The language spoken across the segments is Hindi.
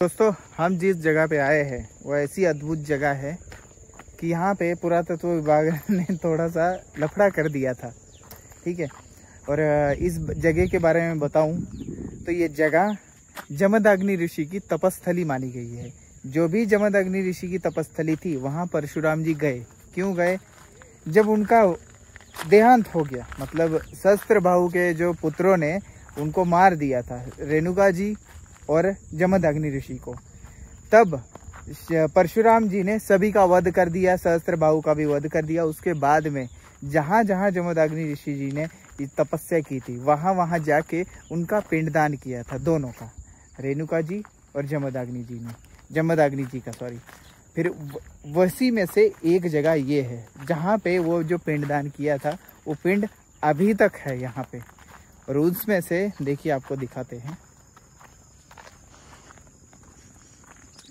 दोस्तों, हम जिस जगह पे आए हैं वो ऐसी अद्भुत जगह है कि यहाँ पे पुरातत्व विभाग ने थोड़ा सा लफड़ा कर दिया था। ठीक है, और इस जगह के बारे में बताऊं तो ये जगह जमदग्नि ऋषि की तपस्थली मानी गई है। जो भी जमदग्नि ऋषि की तपस्थली थी वहाँ परशुराम जी गए। क्यों गए? जब उनका देहांत हो गया, मतलब सहस्त्रबाहु के जो पुत्रों ने उनको मार दिया था, रेणुका जी और जमदग्नि ऋषि को, तब परशुराम जी ने सभी का वध कर दिया, सहस्त्रबाहु का भी वध कर दिया। उसके बाद में जहाँ जहाँ जमदग्नि ऋषि जी ने तपस्या की थी वहाँ वहाँ जाके उनका पिंडदान किया था, दोनों का, रेणुका जी और जमदग्नि जी का सॉरी। फिर वसी में से एक जगह ये है जहाँ पे वो जो पिंडदान किया था वो पिंड अभी तक है यहाँ पे। और उसमें से देखिए, आपको दिखाते हैं,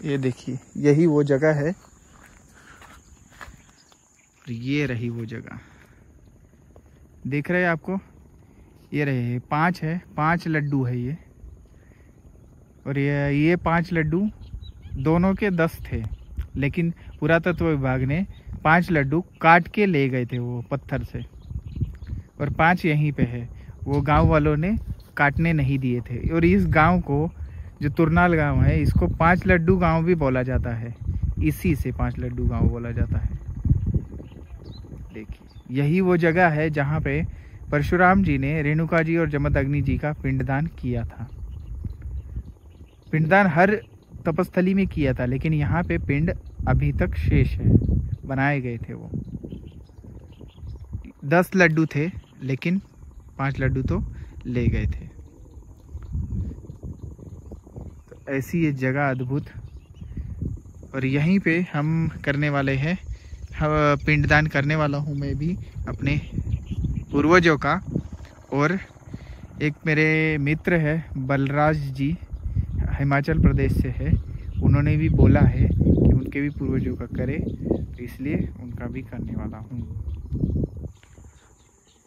ये देखिए, यही वो जगह है। ये रही वो जगह, देख रहे हैं आपको, ये रहे 5 है, 5 लड्डू है ये। और ये 5 लड्डू दोनों के 10 थे, लेकिन पुरातत्व विभाग ने 5 लड्डू काट के ले गए थे वो पत्थर से, और 5 यहीं पे है। वो गांव वालों ने काटने नहीं दिए थे। और इस गांव को, जो तुरनाल गांव है, इसको 5 लड्डू गांव भी बोला जाता है। इसी से 5 लड्डू गांव बोला जाता है। देखिए, यही वो जगह है जहां पे परशुराम जी ने रेणुका जी और जमदग्नि जी का पिंडदान किया था। पिंडदान हर तपस्थली में किया था, लेकिन यहाँ पे पिंड अभी तक शेष है, बनाए गए थे वो। 10 लड्डू थे, लेकिन 5 लड्डू तो ले गए थे। तो ऐसी ये जगह अद्भुत, और यहीं पे हम करने वाले हैं, पिंडदान करने वाला हूँ मैं भी अपने पूर्वजों का। और एक मेरे मित्र है बलराज जी, हिमाचल प्रदेश से है, उन्होंने भी बोला है कि उनके भी पूर्वजों का करे, तो इसलिए उनका भी करने वाला हूँ।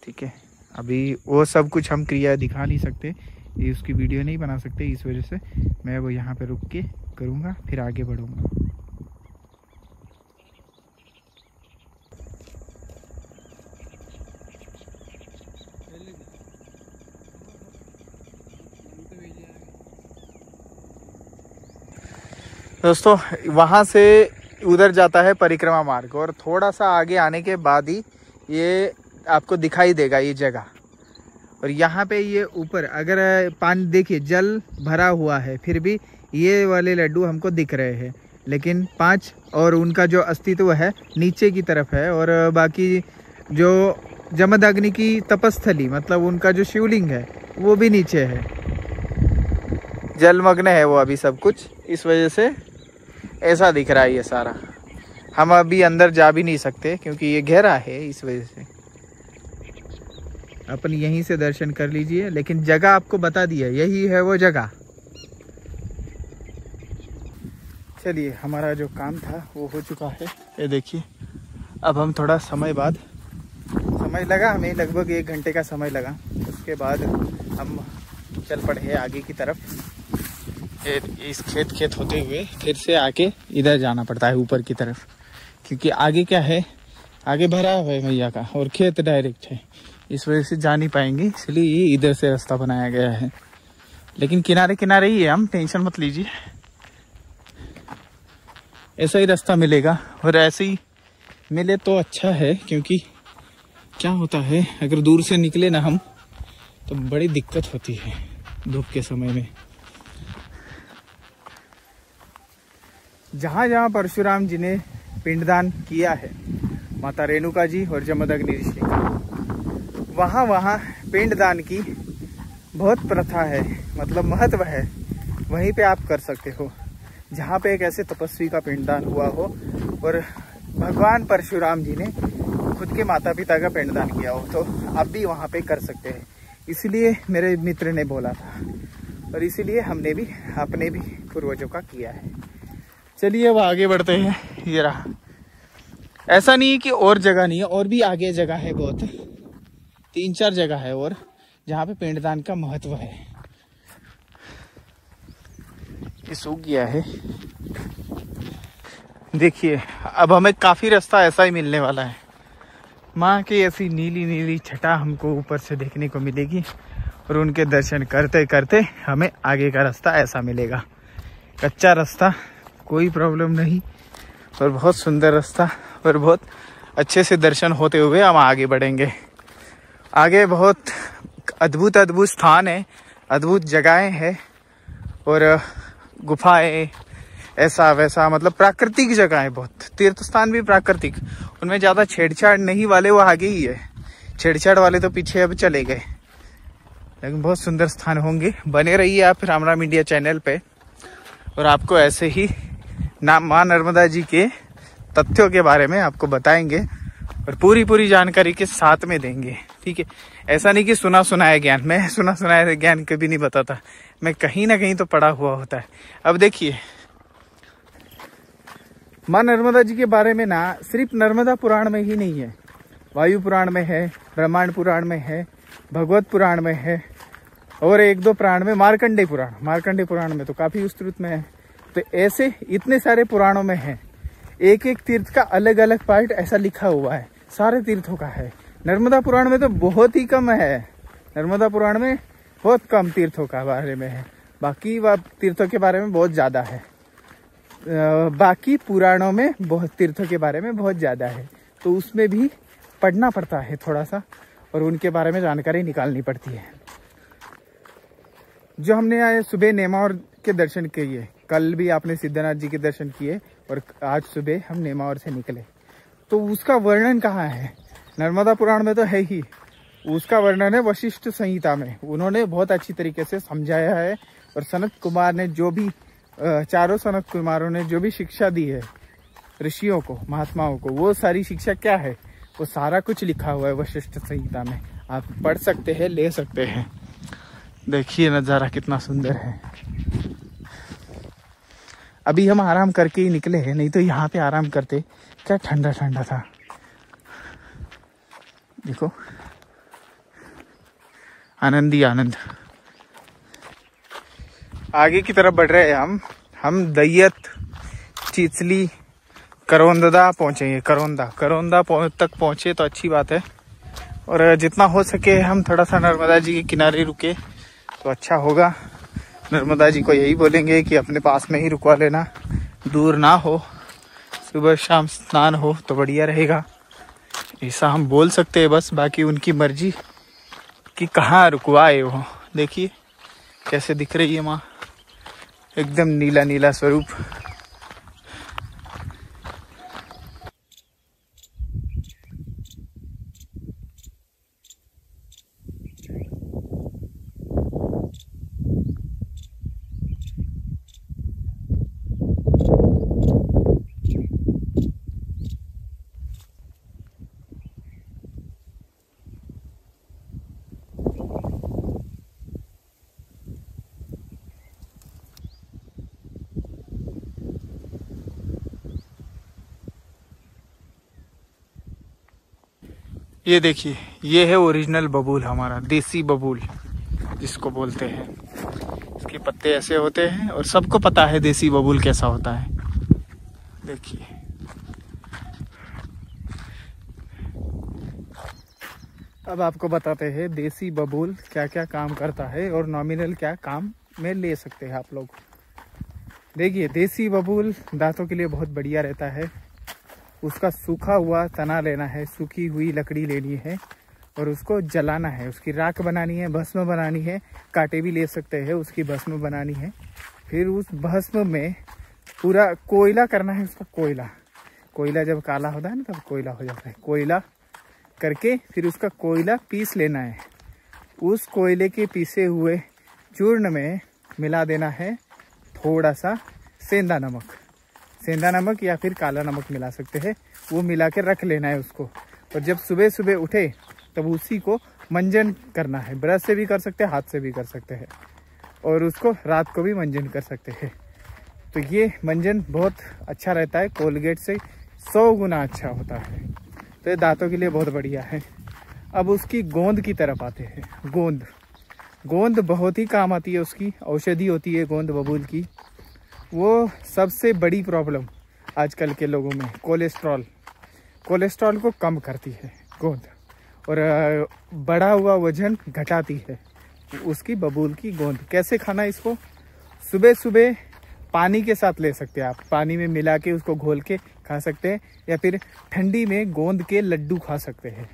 ठीक है, अभी वो सब कुछ हम क्रिया दिखा नहीं सकते, ये उसकी वीडियो नहीं बना सकते, इस वजह से मैं वो यहाँ पे रुक के करूँगा, फिर आगे बढ़ूँगा। दोस्तों, वहाँ से उधर जाता है परिक्रमा मार्ग, और थोड़ा सा आगे आने के बाद ही ये आपको दिखाई देगा ये जगह। और यहाँ पे ये ऊपर अगर पानी देखिए, जल भरा हुआ है, फिर भी ये वाले लड्डू हमको दिख रहे हैं, लेकिन 5 और उनका जो अस्तित्व है नीचे की तरफ है। और बाकी जो जमदग्नि की तपस्थली, मतलब उनका जो शिवलिंग है, वो भी नीचे है, जलमग्न है वो अभी सब कुछ। इस वजह से ऐसा दिख रहा है ये सारा। हम अभी अंदर जा भी नहीं सकते क्योंकि ये गहरा है, इस वजह से। अपन यहीं से दर्शन कर लीजिए, लेकिन जगह आपको बता दी है, यही है वो जगह। चलिए, हमारा जो काम था वो हो चुका है। ये देखिए, अब हम थोड़ा समय लगा हमें, लगभग 1 घंटे का समय लगा। उसके बाद हम चल पड़े हैं आगे की तरफ। इस खेत होते हुए फिर से आके इधर जाना पड़ता है ऊपर की तरफ, क्योंकि आगे क्या है, आगे भरा हुआ है मैया का, और खेत डायरेक्ट है, इस वजह से जा नहीं पाएंगे, इसलिए ये इधर से रास्ता बनाया गया है। लेकिन किनारे किनारे ही है, हम टेंशन मत लीजिए, ऐसा ही रास्ता मिलेगा। और ऐसे ही मिले तो अच्छा है, क्योंकि क्या होता है, अगर दूर से निकले ना हम, तो बड़ी दिक्कत होती है धूप के समय में। जहाँ जहाँ परशुराम जी ने पिंडदान किया है, माता रेणुका जी और जमदग्नि ऋषि का, वहाँ वहाँ पिंडदान की बहुत प्रथा है, मतलब महत्व है। वहीं पे आप कर सकते हो जहाँ पे एक ऐसे तपस्वी का पिंडदान हुआ हो, और भगवान परशुराम जी ने खुद के माता पिता का पिंडदान किया हो, तो आप भी वहाँ पे कर सकते हैं। इसलिए मेरे मित्र ने बोला था, और इसीलिए हमने भी अपने भी पूर्वजों का किया है। चलिए, अब आगे बढ़ते हैं। ये रहा, ऐसा नहीं है कि और जगह नहीं है, और भी आगे जगह है, बहुत 3-4 जगह है और जहाँ पे पिंडदान का महत्व है। ये सूख गया है। देखिए अब हमें काफ़ी रास्ता ऐसा ही मिलने वाला है। माँ की ऐसी नीली नीली छटा हमको ऊपर से देखने को मिलेगी और उनके दर्शन करते करते हमें आगे का रास्ता ऐसा मिलेगा। कच्चा रास्ता, कोई प्रॉब्लम नहीं, और बहुत सुंदर रास्ता, और बहुत अच्छे से दर्शन होते हुए हम आगे बढ़ेंगे। आगे बहुत अद्भुत अद्भुत स्थान है, अद्भुत जगहें हैं और गुफाएं, ऐसा वैसा, मतलब प्राकृतिक जगह है। बहुत तीर्थ स्थान भी प्राकृतिक, उनमें ज़्यादा छेड़छाड़ नहीं वाले वो आगे ही है, छेड़छाड़ वाले तो पीछे अब चले गए। लेकिन बहुत सुंदर स्थान होंगे। बने रहिए आप राम राम इंडिया चैनल पे, और आपको ऐसे ही माँ नर्मदा जी के तथ्यों के बारे में आपको बताएंगे और पूरी जानकारी के साथ में देंगे। ठीक है, ऐसा नहीं कि सुना सुनाया ज्ञान, मैं सुना सुनाया ज्ञान कभी नहीं बताता, मैं कहीं ना कहीं तो पढ़ा हुआ होता है। अब देखिए माँ नर्मदा जी के बारे में ना सिर्फ नर्मदा पुराण में ही नहीं है, वायु पुराण में है, ब्रह्मांड पुराण में है, भगवत पुराण में है, और एक दो पुराण में, मार्कंडेय पुराण में तो काफी विस्तृत में है। तो ऐसे इतने सारे पुराणों में है, एक एक तीर्थ का अलग अलग पार्ट ऐसा लिखा हुआ है, सारे तीर्थों का है। नर्मदा पुराण में तो बहुत ही कम है, नर्मदा पुराण में बहुत कम तीर्थों का बारे में है, बाकी वह तीर्थों के बारे में बहुत ज्यादा है। बाकी पुराणों में बहुत तीर्थों के बारे में बहुत ज्यादा है, तो उसमें भी पढ़ना पड़ता है थोड़ा सा, और उनके बारे में जानकारी निकालनी पड़ती है। जो हमने आज सुबह नेमावर के दर्शन किए, कल भी आपने सिद्धनाथ जी के दर्शन किए, और आज सुबह हम नेमावर से निकले, तो उसका वर्णन कहाँ है? नर्मदा पुराण में तो है ही, उसका वर्णन है वशिष्ठ संहिता में। उन्होंने बहुत अच्छी तरीके से समझाया है, और सनत कुमार ने जो भी चारों सनत कुमारों ने जो भी शिक्षा दी है ऋषियों को, महात्माओं को, वो सारी शिक्षा क्या है, वो सारा कुछ लिखा हुआ है वशिष्ठ संहिता में। आप पढ़ सकते हैं, ले सकते हैं। देखिए नज़ारा कितना सुंदर है। अभी हम आराम करके ही निकले हैं, नहीं तो यहाँ पे आराम करते, क्या ठंडा ठंडा था। देखो आनंद ही आनंद। आगे की तरफ बढ़ रहे हैं हम दैयत, चिचली, करौंदा पहुँचेंगे। करौंदा तक पहुँचे तो अच्छी बात है, और जितना हो सके हम थोड़ा सा नर्मदा जी के किनारे रुके तो अच्छा होगा। नर्मदा जी को यही बोलेंगे कि अपने पास में ही रुकवा लेना, दूर ना हो, सुबह शाम स्नान हो तो बढ़िया रहेगा, ऐसा हम बोल सकते हैं बस। बाकी उनकी मर्जी कि कहाँ रुकवाए वो। देखिए कैसे दिख रही है माँ, एकदम नीला नीला स्वरूप। ये देखिए, ये है ओरिजिनल बबूल, हमारा देसी बबूल जिसको बोलते हैं। इसके पत्ते ऐसे होते हैं, और सबको पता है देसी बबूल कैसा होता है। देखिए अब आपको बताते हैं देसी बबूल क्या क्या काम करता है, और नॉमिनल क्या काम में ले सकते हैं आप लोग। देखिए देसी बबूल दांतों के लिए बहुत बढ़िया रहता है। उसका सूखा हुआ तना लेना है, सूखी हुई लकड़ी लेनी है, और उसको जलाना है, उसकी राख बनानी है, भस्म बनानी है, कांटे भी ले सकते हैं, उसकी भस्म बनानी है। फिर उस भस्म में पूरा कोयला करना है उसको। कोयला जब काला होता है ना तब कोयला हो जाता है। कोयला करके फिर उसका कोयला पीस लेना है। उस कोयले के पीसे हुए चूर्ण में मिला देना है थोड़ा सा सेंधा नमक या फिर काला नमक मिला सकते हैं। वो मिला के रख लेना है उसको, और जब सुबह सुबह उठे तब उसी को मंजन करना है। ब्रश से भी कर सकते हैं, हाथ से भी कर सकते हैं, और उसको रात को भी मंजन कर सकते हैं। तो ये मंजन बहुत अच्छा रहता है, कोलगेट से 100 गुना अच्छा होता है, तो ये दांतों के लिए बहुत बढ़िया है। अब उसकी गोंद की तरफ आते हैं। गोंद बहुत ही काम आती है, उसकी औषधि होती है गोंद बबूल की। वो सबसे बड़ी प्रॉब्लम आजकल के लोगों में कोलेस्ट्रॉल को कम करती है गोंद, और बढ़ा हुआ वजन घटाती है उसकी बबूल की गोंद। कैसे खाना इसको? सुबह सुबह पानी के साथ ले सकते हैं आप, पानी में मिला के उसको घोल के खा सकते हैं, या फिर ठंडी में गोंद के लड्डू खा सकते हैं।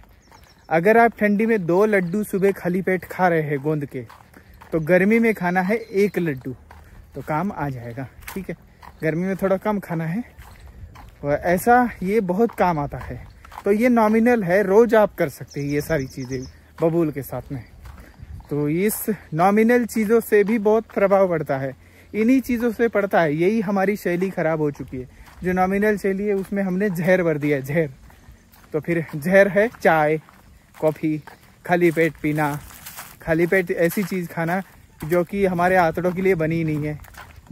अगर आप ठंडी में 2 लड्डू सुबह खाली पेट खा रहे हैं गोंद के, तो गर्मी में खाना है 1 लड्डू, तो काम आ जाएगा। ठीक है, गर्मी में थोड़ा कम खाना है, और ऐसा ये बहुत काम आता है। तो ये नॉमिनल है, रोज आप कर सकते हैं ये सारी चीज़ें बबूल के साथ में। तो इस नॉमिनल चीज़ों से भी बहुत प्रभाव पड़ता है, इन्हीं चीज़ों से पड़ता है। यही हमारी शैली खराब हो चुकी है। जो नॉमिनल शैली है उसमें हमने जहर भर दिया है, जहर। तो फिर जहर है चाय, कॉफ़ी, खाली पेट पीना, खाली पेट ऐसी चीज़ खाना जो कि हमारे आंतड़ों के लिए बनी नहीं है।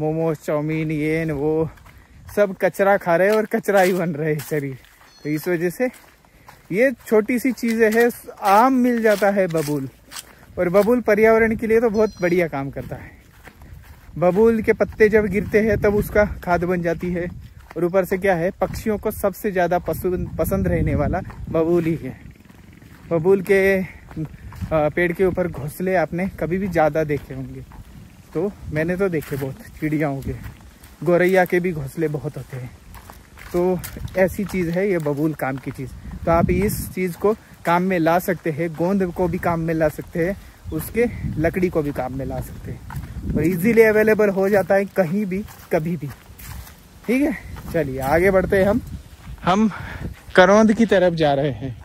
मोमोज, चाउमीन, ये न वो सब कचरा खा रहे हैं और कचरा ही बन रहे हैं शरीर। तो इस वजह से ये छोटी सी चीज़ें है, आम मिल जाता है बबूल, और बबूल पर्यावरण के लिए तो बहुत बढ़िया काम करता है। बबूल के पत्ते जब गिरते हैं तब उसका खाद बन जाती है, और ऊपर से क्या है, पक्षियों को सबसे ज़्यादा पसंद रहने वाला बबूल ही है। बबूल के पेड़ के ऊपर घोंसले आपने कभी भी ज़्यादा देखे होंगे, तो मैंने तो देखे बहुत, चिड़ियाओं के, गौरैया के भी घोंसले बहुत होते हैं। तो ऐसी चीज़ है ये बबूल, काम की चीज़। तो आप इस चीज़ को काम में ला सकते हैं, गोंद को भी काम में ला सकते हैं, उसके लकड़ी को भी काम में ला सकते हैं, और इजीली अवेलेबल हो जाता है कहीं भी कभी भी। ठीक है, चलिए आगे बढ़ते हैं। हम करौंद की तरफ जा रहे हैं।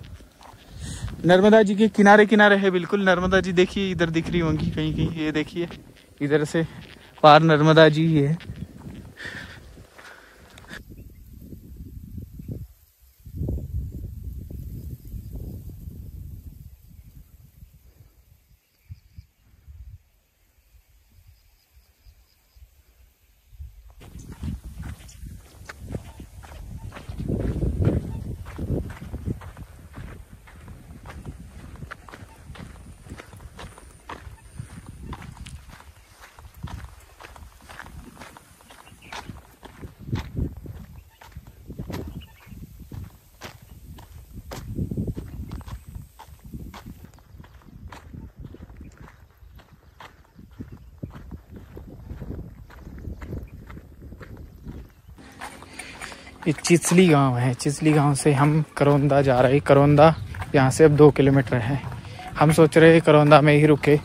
नर्मदा जी के किनारे किनारे है बिल्कुल। नर्मदा जी देखिए इधर दिख रही होंगी कहीं कहीं, ये देखिए इधर से पार नर्मदा जी ही है। ये चिचली गांव है। चिचली गांव से हम करौंदा जा रहे हैं। करौंदा यहाँ से अब 2 किलोमीटर है। हम सोच रहे हैं करौंदा में ही रुके,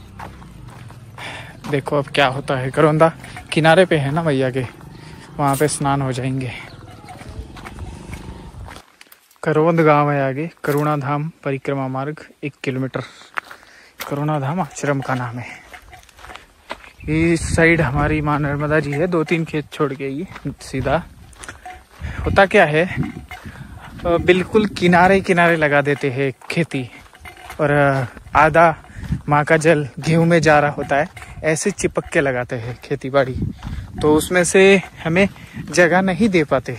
देखो अब क्या होता है। करौंदा किनारे पे है ना भैया के, वहाँ पे स्नान हो जाएंगे। करौंद गांव है आगे। करुणा धाम परिक्रमा मार्ग 1 किलोमीटर। करुणा धाम आश्रम का नाम है। इस साइड हमारी माँ नर्मदा जी है, 2-3 खेत छोड़ के ये सीधा। होता क्या है, बिल्कुल किनारे किनारे लगा देते हैं खेती, और आधा माँ का जल गेहूं में जा रहा होता है, ऐसे चिपक के लगाते हैं खेती बाड़ी। तो उसमें से हमें जगह नहीं दे पाते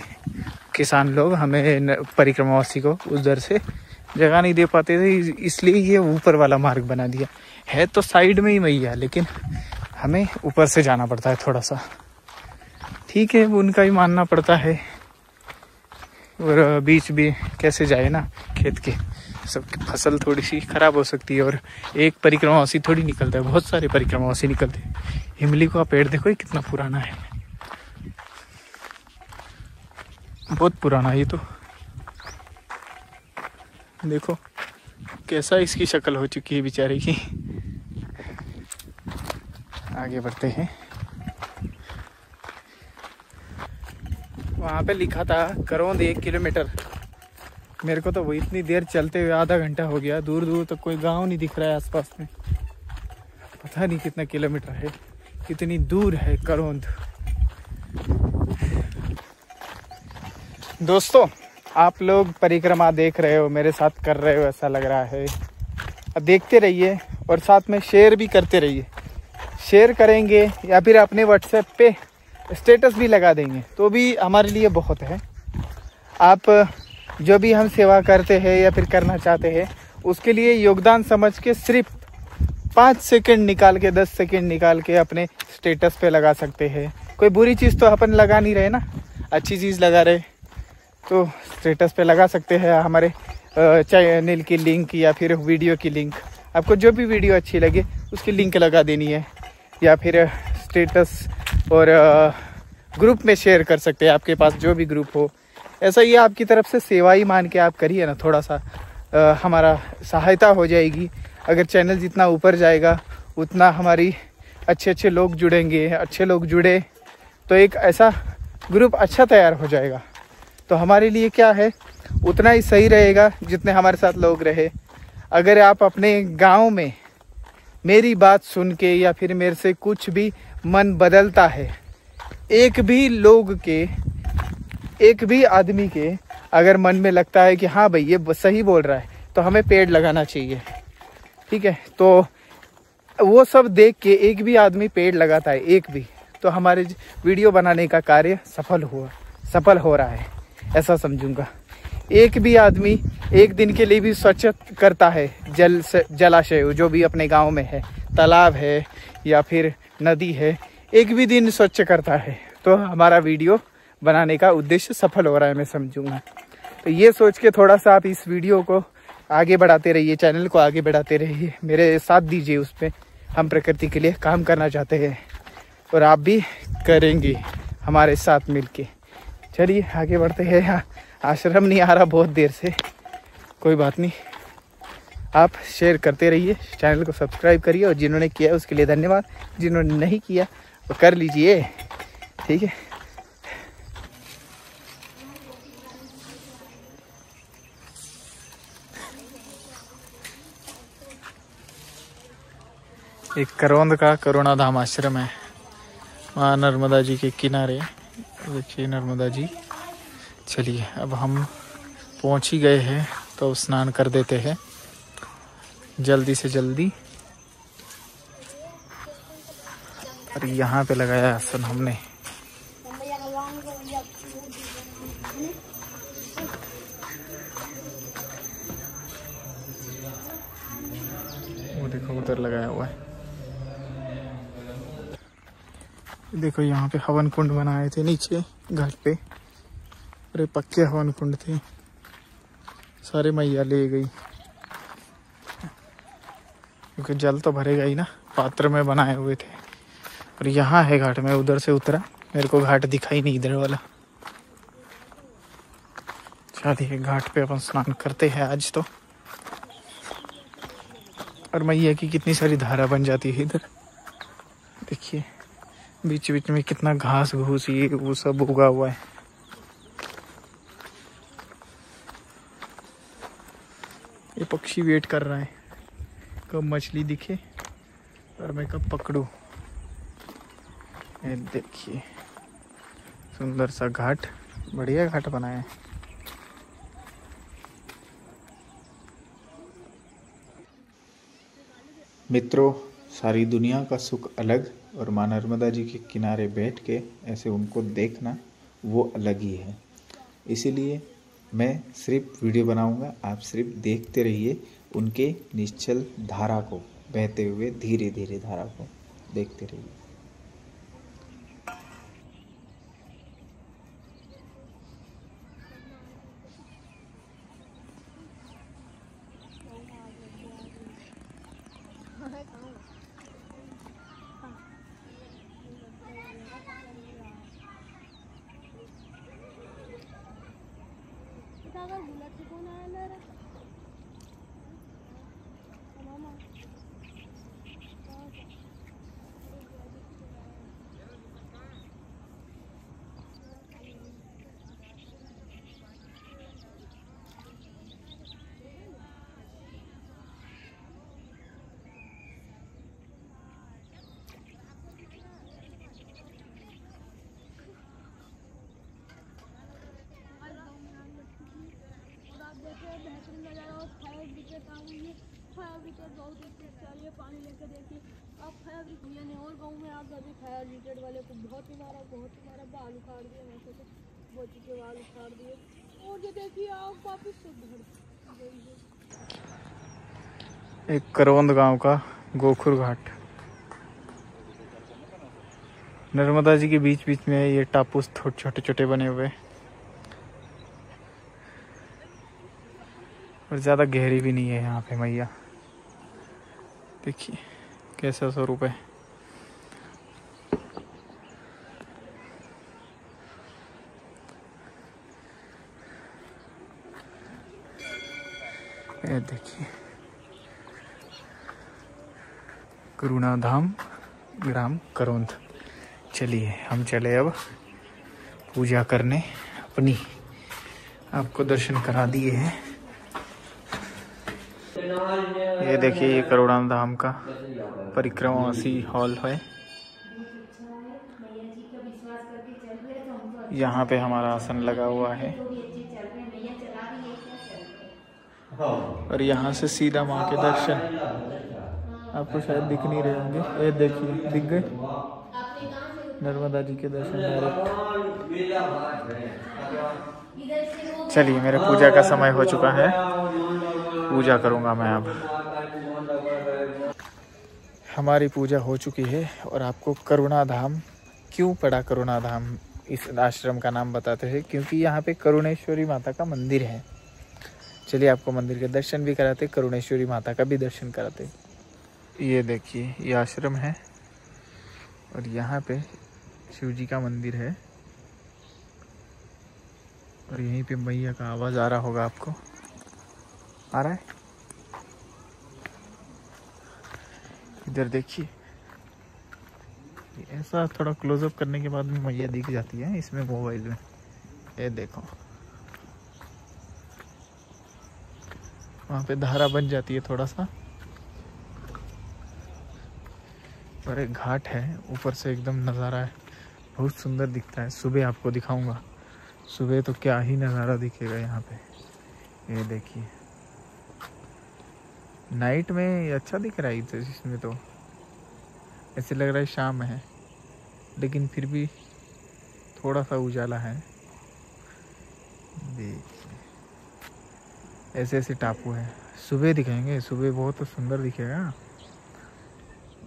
किसान लोग, हमें परिक्रमावासी को उधर से जगह नहीं दे पाते थे, इसलिए ये ऊपर वाला मार्ग बना दिया है। तो साइड में ही मैया, लेकिन हमें ऊपर से जाना पड़ता है थोड़ा सा। ठीक है, उनका ही मानना पड़ता है, और बीच भी कैसे जाए ना, खेत के सबकी फसल थोड़ी सी खराब हो सकती है, और एक परिक्रमावासी थोड़ी निकलता है, बहुत सारे परिक्रमावासी निकलते हैं। इमली का पेड़ देखो ये कितना पुराना है, बहुत पुराना। ये तो देखो कैसा इसकी शक्ल हो चुकी है बेचारे की। आगे बढ़ते हैं। वहाँ पे लिखा था करौंद 1 किलोमीटर। मेरे को तो वो इतनी देर चलते हुए आधा घंटा हो गया, दूर दूर तक कोई गांव नहीं दिख रहा है आसपास में। पता नहीं कितना किलोमीटर है, कितनी दूर है करौंद। दोस्तों, आप लोग परिक्रमा देख रहे हो, मेरे साथ कर रहे हो, ऐसा लग रहा है। अब देखते रहिए और साथ में शेयर भी करते रहिए। शेयर करेंगे या फिर अपने व्हाट्सएप पे स्टेटस भी लगा देंगे तो भी हमारे लिए बहुत है। आप जो भी हम सेवा करते हैं या फिर करना चाहते हैं, उसके लिए योगदान समझ के सिर्फ 5 सेकंड निकाल के, 10 सेकंड निकाल के अपने स्टेटस पे लगा सकते हैं, कोई बुरी चीज़ तो अपन लगा नहीं रहे ना, अच्छी चीज़ लगा रहे। तो स्टेटस पे लगा सकते हैं हमारे चैनल की लिंक या फिर वीडियो की लिंक। आपको जो भी वीडियो अच्छी लगे उसकी लिंक लगा देनी है, या फिर स्टेटस और ग्रुप में शेयर कर सकते हैं, आपके पास जो भी ग्रुप हो। ऐसा ही आपकी तरफ से सेवा ही मान के आप करिए ना, थोड़ा सा हमारा सहायता हो जाएगी। अगर चैनल जितना ऊपर जाएगा उतना हमारी अच्छे लोग जुड़ेंगे, अच्छे लोग जुड़े तो एक ऐसा ग्रुप अच्छा तैयार हो जाएगा। तो हमारे लिए क्या है, उतना ही सही रहेगा जितने हमारे साथ लोग रहे। अगर आप अपने गांव में मेरी बात सुन के या फिर मेरे से कुछ भी मन बदलता है, एक भी आदमी के अगर मन में लगता है कि हाँ भाई ये सही बोल रहा है, तो हमें पेड़ लगाना चाहिए, ठीक है। तो वो सब देख के एक भी आदमी पेड़ लगाता है, एक भी, तो हमारे वीडियो बनाने का कार्य सफल हो रहा है, ऐसा समझूंगा। एक भी आदमी एक दिन के लिए भी स्वच्छ करता है जलाशय जो भी अपने गांव में है, तालाब है या फिर नदी है, एक भी दिन स्वच्छ करता है, तो हमारा वीडियो बनाने का उद्देश्य सफल हो रहा है, मैं समझूंगा। तो ये सोच के थोड़ा सा आप इस वीडियो को आगे बढ़ाते रहिए, चैनल को आगे बढ़ाते रहिए, मेरे साथ दीजिए उस पर। हम प्रकृति के लिए काम करना चाहते हैं और आप भी करेंगे हमारे साथ मिलके। चलिए आगे बढ़ते हैं। आश्रम नहीं आ रहा बहुत देर से, कोई बात नहीं, आप शेयर करते रहिए, चैनल को सब्सक्राइब करिए, और जिन्होंने किया उसके लिए धन्यवाद, जिन्होंने नहीं किया वो कर लीजिए, ठीक है। एक करौंद का करुणा धाम आश्रम है, माँ नर्मदा जी के किनारे, देखिए नर्मदा जी। चलिए अब हम पहुंच ही गए हैं, तो स्नान कर देते हैं जल्दी से जल्दी। और यहाँ पे लगाया आसन हमने, वो देखो उधर लगाया हुआ है। देखो यहाँ पे हवन कुंड बनाए थे नीचे घाट पे, अरे पक्के हवन कुंड थे, सारे मैया ले गई, क्योंकि जल तो भरेगा ही ना, पात्र में बनाए हुए थे। और यहाँ है घाट में, उधर से उतरा, मेरे को घाट दिखाई नहीं इधर वाला। चलिए घाट पे अपन स्नान करते हैं आज तो। और मैया की कितनी सारी धारा बन जाती है इधर, देखिए बीच बीच में कितना घास घूस ये वो सब उगा हुआ है। ये पक्षी वेट कर रहा है कब मछली दिखे और मैं कब पकड़ूं। ये देखिए सुंदर सा घाट, बढ़िया घाट बनाया है। मित्रों, सारी दुनिया का सुख अलग, और माँ नर्मदा जी के किनारे बैठ के ऐसे उनको देखना वो अलग ही है। इसीलिए मैं सिर्फ वीडियो बनाऊंगा, आप सिर्फ देखते रहिए उनके निश्चल धारा को, बहते हुए धीरे धीरे धारा को देखते रहिए। पानी लेकर देखिए आप, फायर ब्रिगेड ने और गाँव में आप अभी फायर ब्रिगेड वाले को बहुत ही मारा बाल उखाड़ दिए, वैसे तो बोची के बाल उखाड़ दिए, और ये देखिए आप वापस से भर गई है। एक करौंद गांव का गोखुर घाट, नर्मदा जी के बीच बीच में ये टापू छोटे छोटे बने हुए, और ज़्यादा गहरी भी नहीं है यहाँ पे मैया। देखिए कैसा स्वरूप है। ये देखिए करुणाधाम ग्राम करोंद। चलिए हम चले अब पूजा करने अपनी, आपको दर्शन करा दिए हैं। ये देखिए ये करुणाधाम का परिक्रमावासी हॉल है। यहाँ पे हमारा आसन लगा हुआ है और यहाँ से सीधा माँ के दर्शन। आपको शायद दिख नहीं रहे होंगे, ये देखिए दिख गए नर्मदा जी के दर्शन डायरेक्ट। चलिए मेरे पूजा का समय हो चुका है, पूजा करूँगा मैं अब। हमारी पूजा हो चुकी है और आपको करुणाधाम क्यों पड़ा, करुणाधाम इस आश्रम का नाम बताते हैं क्योंकि यहाँ पे करुणेश्वरी माता का मंदिर है। चलिए आपको मंदिर के दर्शन भी कराते, करुणेश्वरी माता का भी दर्शन कराते। ये देखिए ये आश्रम है और यहाँ पे शिव जी का मंदिर है और यहीं पे मैया का आवाज़ आ रहा होगा, आपको आ रहा है। इधर देखिए ऐसा थोड़ा क्लोजअप करने के बाद में मैया दिख जाती है इसमें मोबाइल में। ये देखो वहाँ पे धारा बन जाती है थोड़ा सा, और एक घाट है ऊपर से एकदम नज़ारा है, बहुत सुंदर दिखता है। सुबह आपको दिखाऊंगा, सुबह तो क्या ही नज़ारा दिखेगा यहाँ पे। ये देखिए नाइट में अच्छा दिख रहा है इसमें, तो ऐसे लग रहा है शाम है लेकिन फिर भी थोड़ा सा उजाला है। देखिए ऐसे ऐसे टापू है, सुबह दिखाएंगे, सुबह बहुत सुंदर दिखेगा।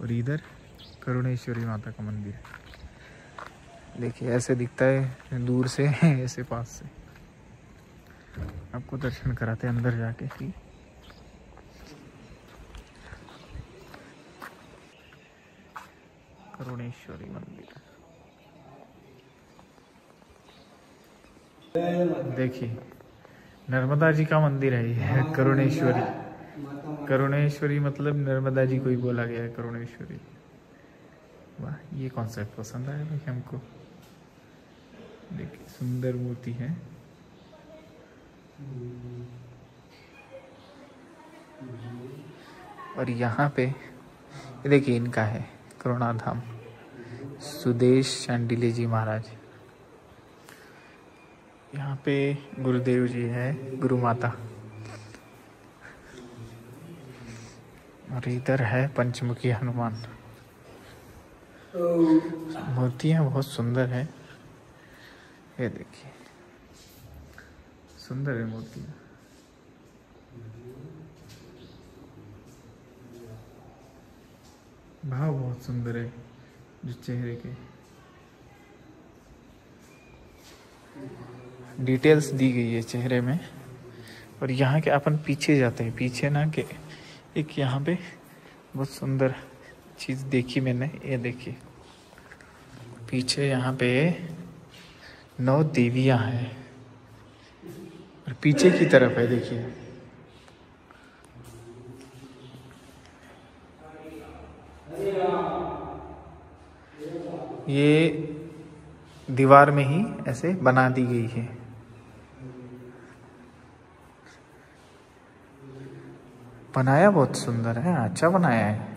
और इधर करुणेश्वरी माता का मंदिर है, देखिए ऐसे दिखता है दूर से ऐसे पास से। आपको दर्शन कराते हैं अंदर जाके ही। करुणेश्वरी मंदिर देखिए, नर्मदा जी का मंदिर है ये, करुणेश्वरी। करुणेश्वरी मतलब नर्मदा जी को ही बोला गया है करुणेश्वरी। वाह ये कॉन्सेप्ट पसंद आया भाई हमको। देखिए सुंदर मूर्ति है। और यहाँ पे देखिए इनका है करुणाधाम, सुदेश शांडिल्य जी महाराज। यहाँ पे गुरुदेव जी है, गुरु माता। और इधर है पंचमुखी हनुमान। मूर्तियाँ बहुत सुंदर है, ये देखिए सुंदर है मूर्तियाँ। भाव बहुत सुंदर है जो चेहरे के, डिटेल्स दी गई है चेहरे में। और यहाँ के अपन पीछे जाते हैं, पीछे ना के एक यहाँ पे बहुत सुंदर चीज़ देखी मैंने। ये देखिए पीछे यहाँ पे 9 देवियाँ हैं और पीछे की तरफ है देखिए ये दीवार में ही ऐसे बना दी गई है। बनाया बहुत सुंदर है, अच्छा बनाया है।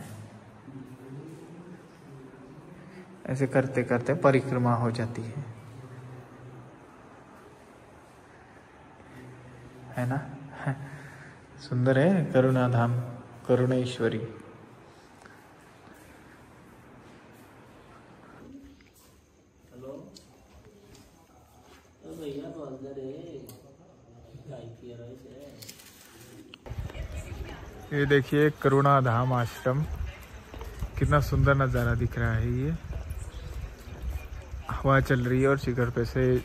ऐसे करते करते परिक्रमा हो जाती है ना। सुंदर है करुणाधाम, करुणेश्वरी। ये देखिए करुणाधाम आश्रम, कितना सुंदर नज़ारा दिख रहा है ये। हवा चल रही है और शिखर पे से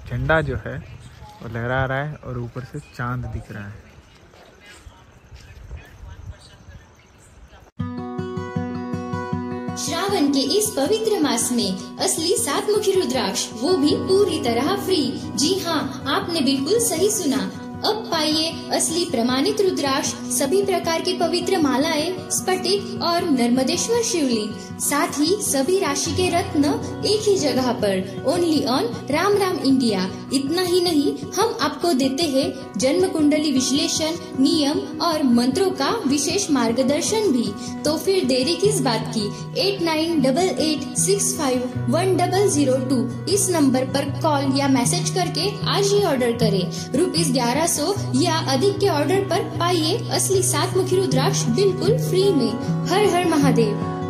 झंडा जो है वो लहरा रहा है और ऊपर से चांद दिख रहा है। श्रावण के इस पवित्र मास में असली 7 मुखी रुद्राक्ष, वो भी पूरी तरह फ्री। जी हाँ, आपने बिल्कुल सही सुना। अब पाइए असली प्रमाणित रुद्राक्ष, सभी प्रकार की पवित्र मालाएं, स्फटिक और नर्मदेश्वर शिवलिंग, साथ ही सभी राशि के रत्न एक ही जगह पर, only on Ram Ram India. इतना ही नहीं, हम आपको देते हैं जन्म कुंडली विश्लेषण, नियम और मंत्रों का विशेष मार्गदर्शन भी। तो फिर देरी किस बात की, 8988651002 इस नंबर पर कॉल या मैसेज करके आज ही ऑर्डर करें। ₹1100 या अधिक के ऑर्डर पर पाइए असली 7 मुखी रुद्राक्ष बिल्कुल फ्री में। हर हर महादेव।